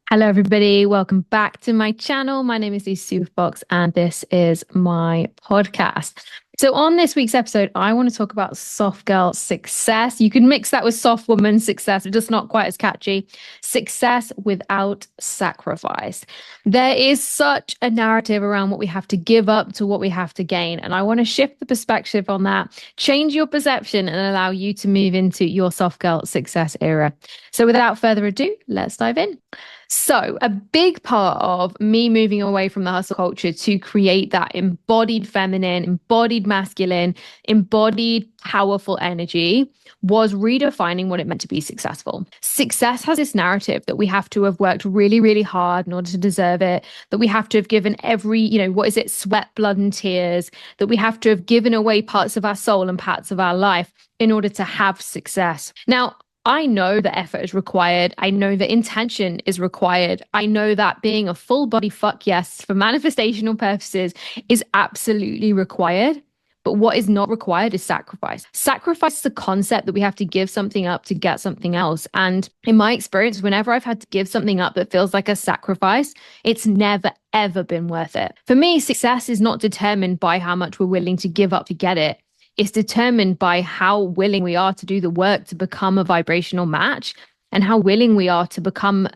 Hello, everybody. Welcome back to my channel. My name is Lisa Superfox, and this is my podcast. So, on this week's episode, I want to talk about soft girl success. You can mix that with soft woman success, but just not quite as catchy. Success without sacrifice. There is such a narrative around what we have to give up to what we have to gain. And I want to shift the perspective on that, change your perception, and allow you to move into your soft girl success era. So, without further ado, let's dive in. So, a big part of me moving away from the hustle culture to create that embodied feminine, embodied masculine, embodied powerful energy was redefining what it meant to be successful. Success has this narrative that we have to have worked really, really hard in order to deserve it, that we have to have given every, what is it, sweat, blood, and tears, that we have to have given away parts of our soul and parts of our life in order to have success. Now, I know that effort is required. I know that intention is required. I know that being a full body fuck yes for manifestational purposes is absolutely required. But what is not required is sacrifice. Sacrifice is a concept that we have to give something up to get something else. And in my experience, whenever I've had to give something up that feels like a sacrifice, it's never, ever been worth it. For me, success is not determined by how much we're willing to give up to get it. It's determined by how willing we are to do the work to become a vibrational match and how willing we are to become,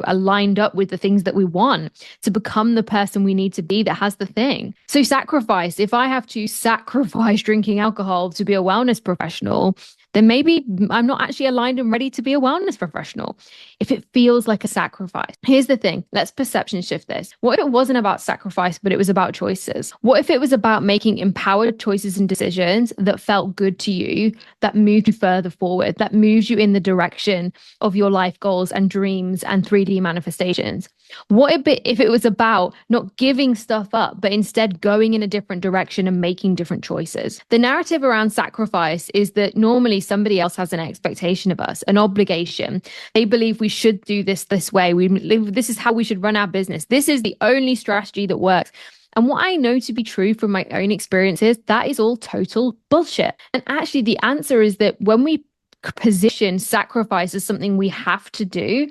aligned up with the things that we want, to become the person we need to be that has the thing. So sacrifice, if I have to sacrifice drinking alcohol to be a wellness professional, then maybe I'm not actually aligned and ready to be a wellness professional. If it feels like a sacrifice. Here's the thing, let's perception shift this. What if it wasn't about sacrifice, but it was about choices? What if it was about making empowered choices and decisions that felt good to you, that moved you further forward, that moved you in the direction of your life goals and dreams and 3D manifestations? What if it was about not giving stuff up, but instead going in a different direction and making different choices? The narrative around sacrifice is that normally somebody else has an expectation of us, an obligation. They believe we should do this way. This is how we should run our business. This is the only strategy that works. And what I know to be true from my own experiences, that is all total bullshit. And actually, the answer is that when we position sacrifice as something we have to do,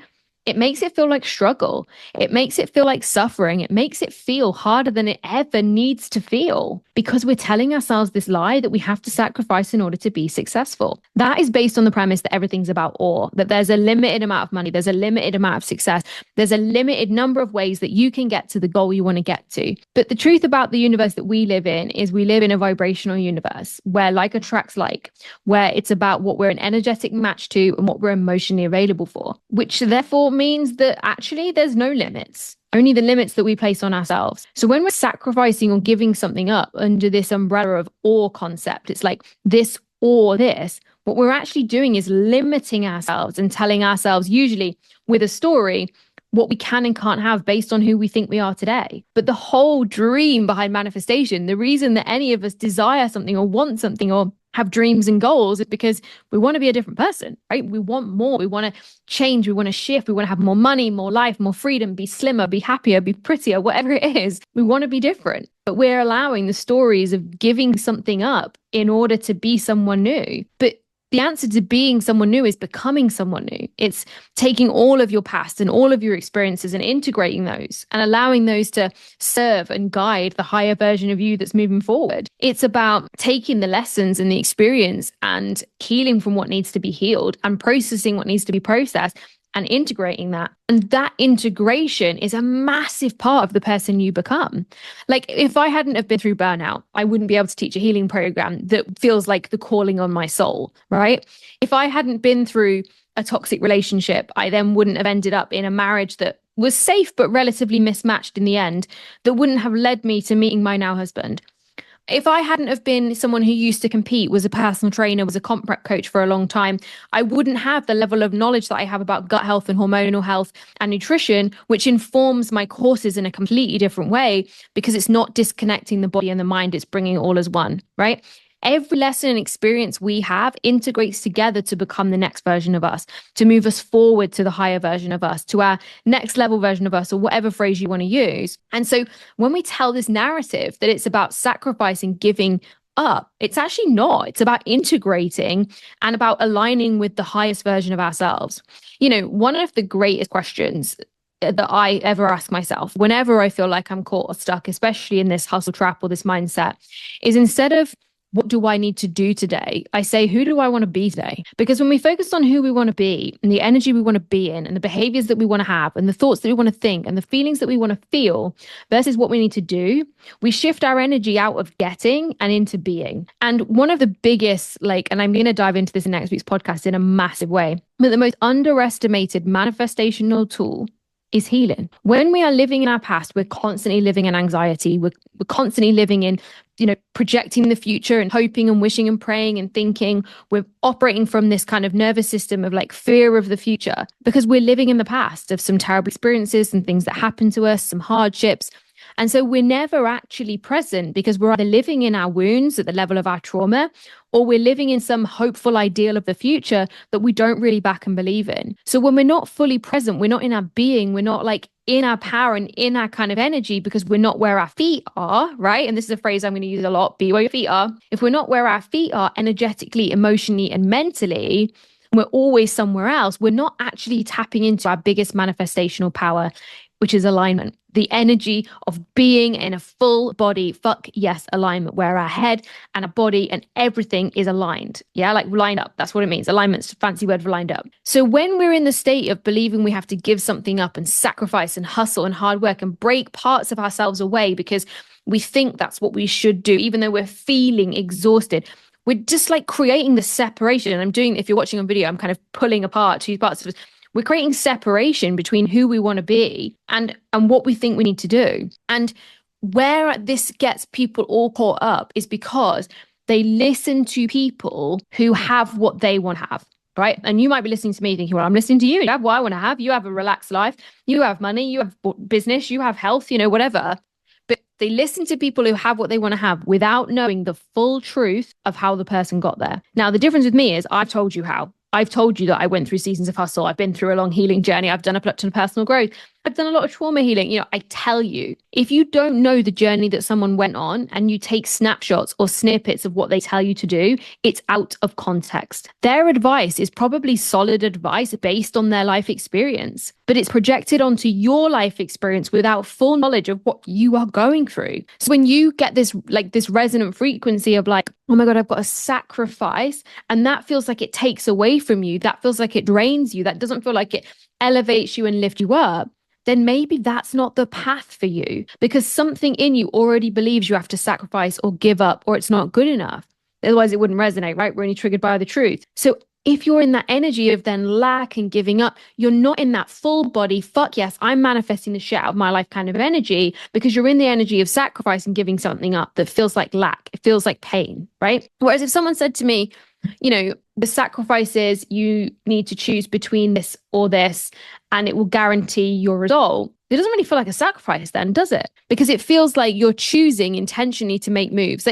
it makes it feel like struggle. It makes it feel like suffering. It makes it feel harder than it ever needs to feel because we're telling ourselves this lie that we have to sacrifice in order to be successful. That is based on the premise that everything's about ore, that there's a limited amount of money, there's a limited amount of success, there's a limited number of ways that you can get to the goal you want to get to. But the truth about the universe that we live in is we live in a vibrational universe where like attracts like, where it's about what we're an energetic match to and what we're emotionally available for, which therefore means that actually there's no limits, only the limits that we place on ourselves. So when we're sacrificing or giving something up under this umbrella of or concept, it's like this or this, what we're actually doing is limiting ourselves and telling ourselves, usually with a story, what we can and can't have based on who we think we are today. But the whole dream behind manifestation, the reason that any of us desire something or want something or have dreams and goals is because we want to be a different person, right? We want more. We want to change. We want to shift. We want to have more money, more life, more freedom, be slimmer, be happier, be prettier, whatever it is. We want to be different. But we're allowing the stories of giving something up in order to be someone new. But the answer to being someone new is becoming someone new. It's taking all of your past and all of your experiences and integrating those and allowing those to serve and guide the higher version of you that's moving forward. It's about taking the lessons and the experience and healing from what needs to be healed and processing what needs to be processed and integrating that. And that integration is a massive part of the person you become. Like if I hadn't have been through burnout, I wouldn't be able to teach a healing program that feels like the calling on my soul, right? If I hadn't been through a toxic relationship, I then wouldn't have ended up in a marriage that was safe but relatively mismatched in the end, that wouldn't have led me to meeting my now husband. If I hadn't have been someone who used to compete, was a personal trainer, was a comp prep coach for a long time, I wouldn't have the level of knowledge that I have about gut health and hormonal health and nutrition, which informs my courses in a completely different way because it's not disconnecting the body and the mind, it's bringing it all as one, right? Every lesson and experience we have integrates together to become the next version of us, to move us forward to the higher version of us, to our next level version of us, or whatever phrase you want to use. And so when we tell this narrative that it's about sacrificing, giving up, it's actually not. It's about integrating and about aligning with the highest version of ourselves. One of the greatest questions that I ever ask myself whenever I feel like I'm caught or stuck, especially in this hustle trap or this mindset, is instead of what do I need to do today, I say, who do I want to be today? Because when we focus on who we want to be and the energy we want to be in and the behaviors that we want to have and the thoughts that we want to think and the feelings that we want to feel versus what we need to do, we shift our energy out of getting and into being. And one of the biggest, and I'm going to dive into this in next week's podcast in a massive way, but the most underestimated manifestational tool is healing. When we are living in our past, we're constantly living in anxiety. We're constantly living in, projecting the future and hoping and wishing and praying and thinking. We're operating from this kind of nervous system of fear of the future because we're living in the past of some terrible experiences and things that happened to us, some hardships. And so we're never actually present because we're either living in our wounds at the level of our trauma, or we're living in some hopeful ideal of the future that we don't really back and believe in. So when we're not fully present, we're not in our being, we're not in our power and in our kind of energy because we're not where our feet are, right? And this is a phrase I'm going to use a lot, be where your feet are. If we're not where our feet are energetically, emotionally, and mentally, we're always somewhere else. We're not actually tapping into our biggest manifestational power, which is alignment, the energy of being in a full body, alignment, where our head and our body and everything is aligned. Yeah, lined up. That's what it means. Alignment's a fancy word for lined up. So when we're in the state of believing we have to give something up and sacrifice and hustle and hard work and break parts of ourselves away because we think that's what we should do, even though we're feeling exhausted, we're just creating the separation. And if you're watching on video, I'm kind of pulling apart two parts of this. We're creating separation between who we want to be and what we think we need to do. And where this gets people all caught up is because they listen to people who have what they want to have, right? And you might be listening to me thinking, well, I'm listening to you. You have what I want to have. You have a relaxed life. You have money. You have business. You have health, whatever. But they listen to people who have what they want to have without knowing the full truth of how the person got there. Now, the difference with me is I've told you how. I've told you that I went through seasons of hustle. I've been through a long healing journey. I've done a ton of personal growth. I've done a lot of trauma healing. I tell you, if you don't know the journey that someone went on and you take snapshots or snippets of what they tell you to do, it's out of context. Their advice is probably solid advice based on their life experience, but it's projected onto your life experience without full knowledge of what you are going through. So when you get this resonant frequency of oh my God, I've got to sacrifice, and that feels like it takes away from you, that feels like it drains you, that doesn't feel like it elevates you and lifts you up, then maybe that's not the path for you because something in you already believes you have to sacrifice or give up or it's not good enough. Otherwise it wouldn't resonate, right? We're only triggered by the truth. So if you're in that energy of then lack and giving up, you're not in that full body, I'm manifesting the shit out of my life kind of energy because you're in the energy of sacrifice and giving something up that feels like lack. It feels like pain, right? Whereas if someone said to me, the sacrifice is you need to choose between this or this, and it will guarantee your result. It doesn't really feel like a sacrifice then, does it? Because it feels like you're choosing intentionally to make moves.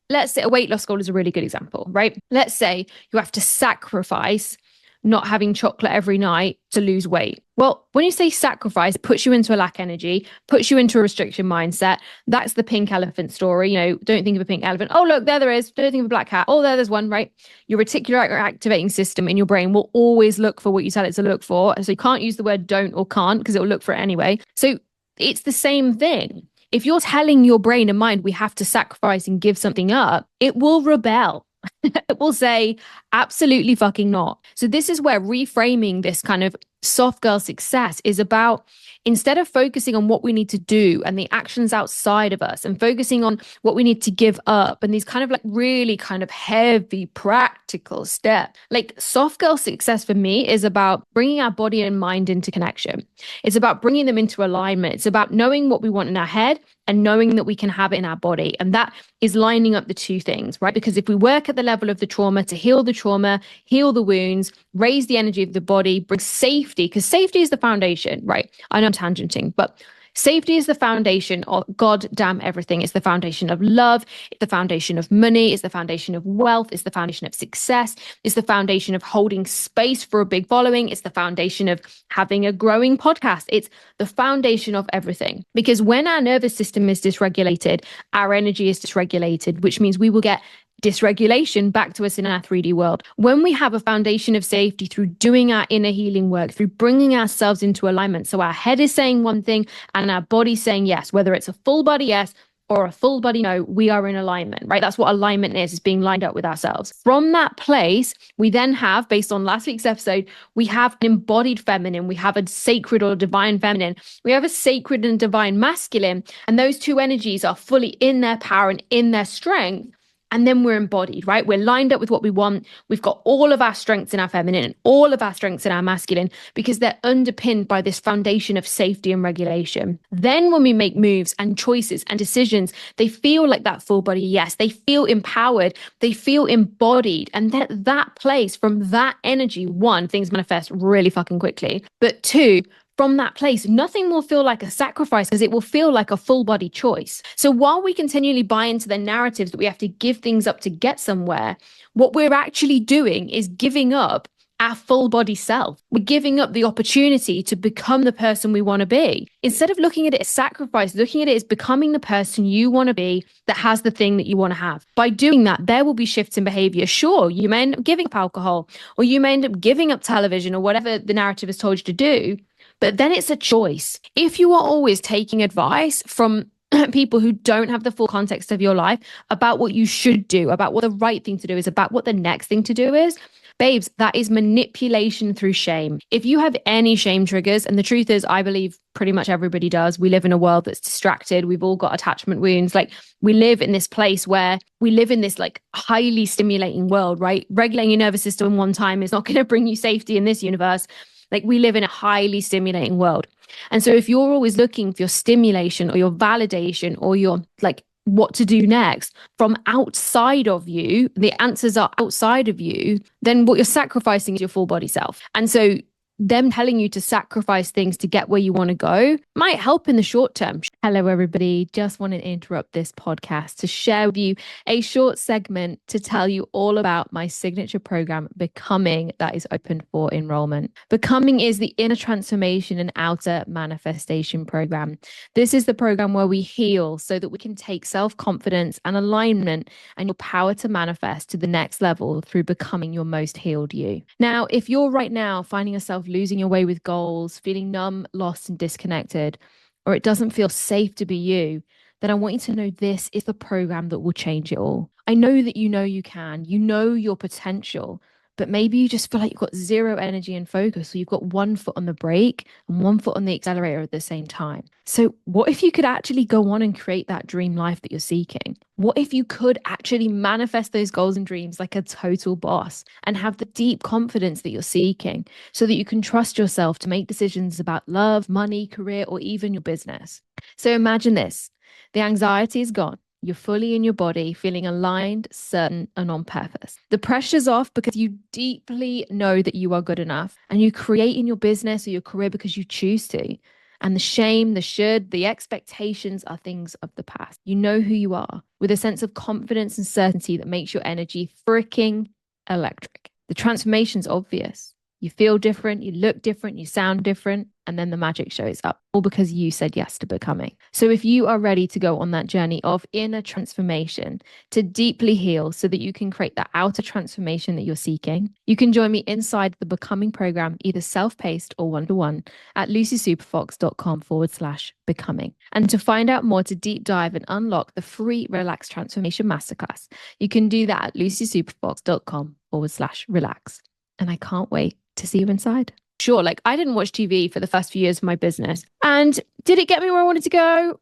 Let's say a weight loss goal is a really good example, right? Let's say you have to sacrifice not having chocolate every night to lose weight. Well, when you say sacrifice, it puts you into a lack energy, puts you into a restriction mindset. That's the pink elephant story. Don't think of a pink elephant. Oh, look, there is. Don't think of a black cat. Oh, there's one, right? Your reticular activating system in your brain will always look for what you tell it to look for. So you can't use the word don't or can't because it will look for it anyway. So it's the same thing. If you're telling your brain and mind, we have to sacrifice and give something up, it will rebel. It will say, absolutely fucking not. So this is where reframing this kind of soft girl success is about, instead of focusing on what we need to do and the actions outside of us and focusing on what we need to give up and these kind of really kind of heavy practical steps, soft girl success for me is about bringing our body and mind into connection. It's about bringing them into alignment. It's about knowing what we want in our head and knowing that we can have it in our body. And that is lining up the two things, right? Because if we work at the level of the trauma to heal the trauma, heal the wounds, raise the energy of the body, bring safety, because safety is the foundation, right? I know I'm tangenting, but safety is the foundation of goddamn everything. It's the foundation of love. It's the foundation of money. It's the foundation of wealth. It's the foundation of success. It's the foundation of holding space for a big following. It's the foundation of having a growing podcast. It's the foundation of everything. Because when our nervous system is dysregulated, our energy is dysregulated, which means we will get dysregulation back to us in our 3D world. When we have a foundation of safety through doing our inner healing work, through bringing ourselves into alignment, so our head is saying one thing and our body's saying yes, whether it's a full body yes or a full body no, we are in alignment, right? That's what alignment is being lined up with ourselves. From that place, we then have, based on last week's episode, we have an embodied feminine, we have a sacred or divine feminine, we have a sacred and divine masculine, and those two energies are fully in their power and in their strength. And then we're embodied, right? We're lined up with what we want. We've got all of our strengths in our feminine and all of our strengths in our masculine because they're underpinned by this foundation of safety and regulation. Then when we make moves and choices and decisions, they feel like that full body yes. They feel empowered. They feel embodied. And that place, from that energy, one, things manifest really fucking quickly. But two, from that place, nothing will feel like a sacrifice because it will feel like a full body choice. So while we continually buy into the narratives that we have to give things up to get somewhere, what we're actually doing is giving up our full body self. We're giving up the opportunity to become the person we want to be. Instead of looking at it as sacrifice, looking at it as becoming the person you want to be that has the thing that you want to have. By doing that, there will be shifts in behavior. Sure, you may end up giving up alcohol, or you may end up giving up television, or whatever the narrative has told you to do. But then it's a choice. If you are always taking advice from people who don't have the full context of your life about what you should do, about what the right thing to do is, about what the next thing to do is, babes, that is manipulation through shame. If you have any shame triggers, and the truth is, I believe pretty much everybody does, we live in a world that's distracted. We've all got attachment wounds. Like, we live in this place where we live in this like highly stimulating world, right? Regulating your nervous system in one time is not going to bring you safety in this universe. Like, we live in a highly stimulating world. And so if you're always looking for your stimulation or your validation or your like what to do next from outside of you, the answers are outside of you, then what you're sacrificing is your full body self. And so them telling you to sacrifice things to get where you want to go might help in the short term. Hello, everybody. Just wanted to interrupt this podcast to share with you a short segment to tell you all about my signature program, Becoming, that is open for enrollment. Becoming is the inner transformation and outer manifestation program. This is the program where we heal so that we can take self-confidence and alignment and your power to manifest to the next level through becoming your most healed you. Now, if you're right now finding yourself losing your way with goals, feeling numb, lost, and disconnected, or it doesn't feel safe to be you, then I want you to know this is the program that will change it all. I know that you know you can, you know your potential, but maybe you just feel like you've got zero energy and focus. So you've got one foot on the brake and one foot on the accelerator at the same time. So what if you could actually go on and create that dream life that you're seeking? What if you could actually manifest those goals and dreams like a total boss and have the deep confidence that you're seeking so that you can trust yourself to make decisions about love, money, career, or even your business? So imagine this. The anxiety is gone. You're fully in your body, feeling aligned, certain, and on purpose. The pressure's off because you deeply know that you are good enough, and you create in your business or your career because you choose to. And the shame, the should, the expectations are things of the past. You know who you are with a sense of confidence and certainty that makes your energy freaking electric. The transformation's obvious. You feel different, you look different, you sound different, and then the magic shows up, all because you said yes to becoming. So if you are ready to go on that journey of inner transformation to deeply heal so that you can create that outer transformation that you're seeking, you can join me inside the Becoming program, either self-paced or one-to-one at lucysuperfox.com/becoming. And to find out more, to deep dive and unlock the free Relax Transformation Masterclass, you can do that at lucysuperfox.com/relax. And I can't wait to see you inside. Sure, like I didn't watch TV for the first few years of my business. And did it get me where I wanted to go?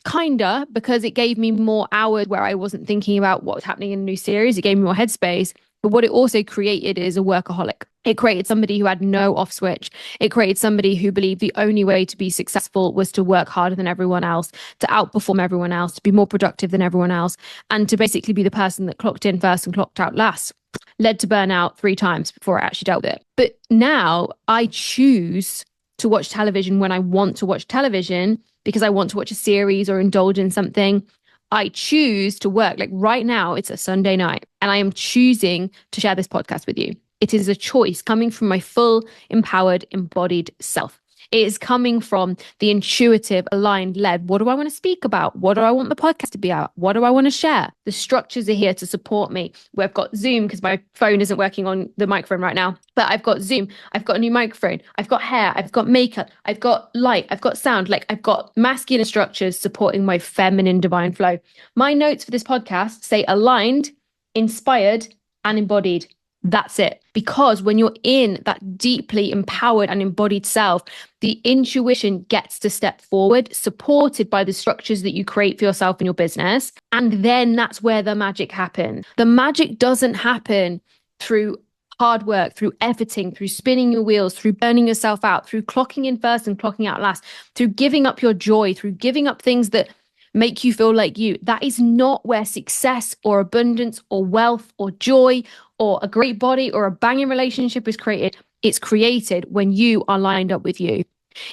Kinda, because it gave me more hours where I wasn't thinking about what was happening in a new series. It gave me more headspace. But what it also created is a workaholic. It created somebody who had no off switch. It created somebody who believed the only way to be successful was to work harder than everyone else, to outperform everyone else, to be more productive than everyone else, and to basically be the person that clocked in first and clocked out last. Led to burnout 3 times before I actually dealt with it. But now I choose to watch television when I want to watch television because I want to watch a series or indulge in something. I choose to work. Like right now, it's a Sunday night and I am choosing to share this podcast with you. It is a choice coming from my full, empowered, embodied self. It is coming from the intuitive, aligned, led. What do I want to speak about? What do I want the podcast to be about? What do I want to share? The structures are here to support me. We've got Zoom because my phone isn't working on the microphone right now, but I've got Zoom. I've got a new microphone. I've got hair. I've got makeup. I've got light. I've got sound. Like I've got masculine structures supporting my feminine divine flow. My notes for this podcast say aligned, inspired, and embodied. That's it. Because when you're in that deeply empowered and embodied self, the intuition gets to step forward, supported by the structures that you create for yourself and your business. And then that's where the magic happens. The magic doesn't happen through hard work, through efforting, through spinning your wheels, through burning yourself out, through clocking in first and clocking out last, through giving up your joy, through giving up things that make you feel like you. That is not where success or abundance or wealth or joy or a great body or a banging relationship is created. It's created when you are lined up with you.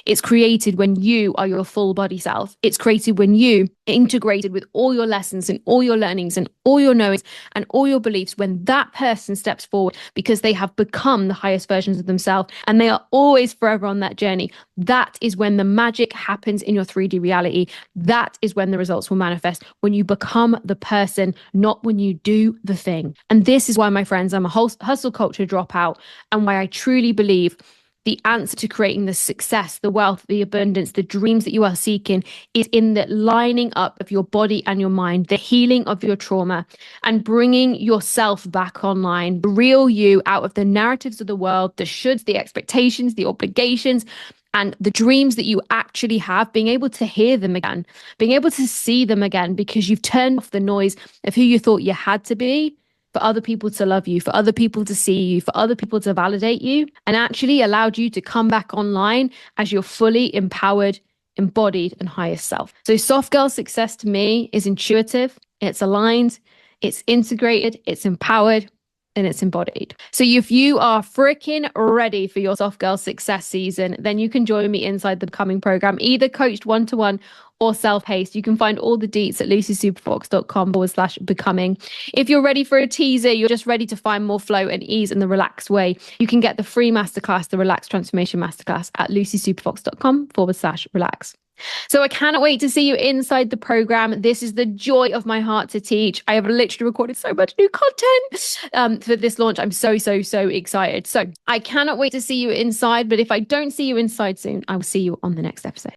It's created when you are your full body self. It's created when you integrated with all your lessons and all your learnings and all your knowings and all your beliefs. When that person steps forward because they have become the highest versions of themselves and they are always forever on that journey, that is when the magic happens in your 3D reality. That is when the results will manifest, when you become the person, not when you do the thing. And this is why, my friends, I'm a hustle culture dropout, and why I truly believe the answer to creating the success, the wealth, the abundance, the dreams that you are seeking is in the lining up of your body and your mind, the healing of your trauma, and bringing yourself back online, the real you, out of the narratives of the world, the shoulds, the expectations, the obligations, and the dreams that you actually have, being able to hear them again, being able to see them again, because you've turned off the noise of who you thought you had to be, for other people to love you, for other people to see you, for other people to validate you, and actually allowed you to come back online as your fully empowered, embodied, and highest self. So soft girl success to me is intuitive, it's aligned, it's integrated, it's empowered, and it's embodied. So if you are freaking ready for your soft girl success season, then you can join me inside the Becoming program, either coached one-to-one or self-paced. You can find all the deets at lucysuperfox.com/becoming. If you're ready for a teaser, you're just ready to find more flow and ease in the relaxed way, you can get the free masterclass, the Relaxed Transformation Masterclass, at lucysuperfox.com/relax. So I cannot wait to see you inside the program. This is the joy of my heart to teach. I have literally recorded so much new content for this launch. I'm so excited. So I cannot wait to see you inside. But if I don't see you inside soon, I will see you on the next episode.